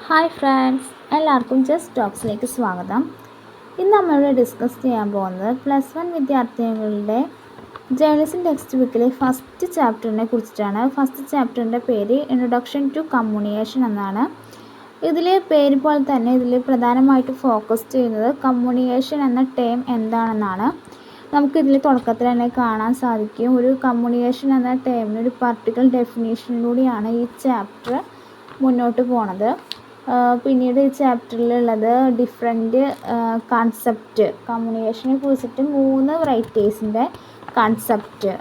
Hi friends, എല്ലാവർക്കും just ടോക്സിലേക്ക് സ്വാഗതം. ഇന്ന് നമ്മളിവിടെ ഡിസ്കസ് ചെയ്യാൻ പോകുന്നത് +1 വിദ്യാർത്ഥികളുടെ ജേർണലിസം ടെക്സ്റ്റ് ബുക്കിലെ ഫസ്റ്റ് ചാപ്റ്ററിനെ കുറിച്ചിട്ടാണ്. ഫസ്റ്റ് ചാപ്റ്ററിൻ്റെ പേര് ഇൻട്രൊഡക്ഷൻ ടു കമ്മ്യൂണിക്കേഷൻ എന്നാണ്. ഇതിൽ പേര് പോലെ തന്നെ ഇതിൽ പ്രധാനമായിട്ട് ഫോക്കസ് ചെയ്യുന്നത് കമ്മ്യൂണിക്കേഷൻ എന്ന ടേം എന്താണെന്നാണ്. നമുക്കിതിൽ തുടക്കത്തിൽ തന്നെ കാണാൻ സാധിക്കും. ഒരു കമ്മ്യൂണിക്കേഷൻ എന്ന ടേമിന് ഒരു പർട്ടിക്കുലർ ഡെഫിനേഷനിലൂടെയാണ് ഈ ചാപ്റ്റർ മുന്നോട്ട് പോണത്. പിന്നീട് ഈ ചാപ്റ്ററിലുള്ളത് ഡിഫറെൻറ്റ് കൺസെപ്റ്റ്, കമ്മ്യൂണിക്കേഷനെ കുറിച്ചിട്ട് 3 റൈറ്റേഴ്സിൻ്റെ കൺസെപ്റ്റ്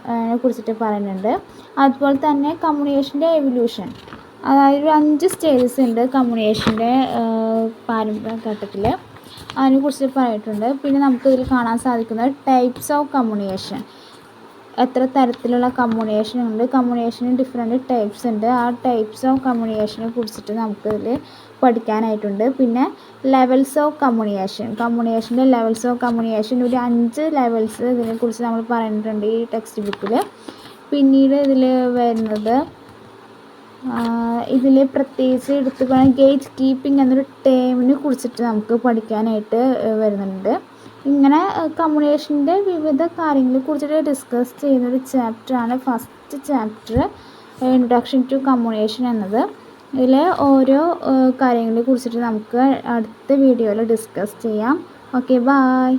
കുറിച്ചിട്ട് പറയുന്നുണ്ട്. അതുപോലെ തന്നെ കമ്മ്യൂണിക്കേഷൻ്റെ എവല്യൂഷൻ, അതായത് 5 സ്റ്റേജസ് ഉണ്ട് കമ്മ്യൂണിക്കേഷൻ്റെ പാരമ്പര്യഘട്ടത്തിൽ, അതിനെക്കുറിച്ച് പറഞ്ഞിട്ടുണ്ട്. പിന്നെ നമുക്കിതിൽ കാണാൻ സാധിക്കുന്നത് ടൈപ്സ് ഓഫ് കമ്മ്യൂണിക്കേഷൻ, എത്ര തരത്തിലുള്ള കമ്മ്യൂണിക്കേഷൻ ഉണ്ട്, കമ്മ്യൂണിക്കേഷന് ഡിഫറെൻറ്റ് ടൈപ്സ് ഉണ്ട്. ആ ടൈപ്സ് ഓഫ് കമ്മ്യൂണിക്കേഷനെ കുറിച്ചിട്ട് നമുക്കിതിൽ പഠിക്കാനായിട്ടുണ്ട്. പിന്നെ ലെവൽസ് ഓഫ് കമ്മ്യൂണിക്കേഷൻ, കമ്മ്യൂണിക്കേഷൻ്റെ ലെവൽസ് ഓഫ് കമ്മ്യൂണിക്കേഷൻ ഒരു 5 ലെവൽസ് ഇതിനെക്കുറിച്ച് നമ്മൾ പറഞ്ഞിട്ടുണ്ട് ഈ ടെക്സ്റ്റ് ബുക്കിൽ. പിന്നീട് ഇതിൽ വരുന്നത് ഇതിൽ പ്രത്യേകിച്ച് എടുത്തു പറയാൻ ഗേറ്റ് കീപ്പിംഗ് എന്നൊരു ടേമിനെ കുറിച്ചിട്ട് നമുക്ക് പഠിക്കാനായിട്ട് വരുന്നുണ്ട്. ഇങ്ങനെ കമ്മ്യൂണിക്കേഷൻ്റെ വിവിധ കാര്യങ്ങളെ കുറിച്ചിട്ട് ഡിസ്കസ് ചെയ്യുന്നൊരു ചാപ്റ്ററാണ് first chapter introduction to communication എന്നത്. ഇതിൽ ഓരോ കാര്യങ്ങളെ കുറിച്ചിട്ട് നമുക്ക് അടുത്ത വീഡിയോയിൽ ഡിസ്കസ് ചെയ്യാം. Okay, by.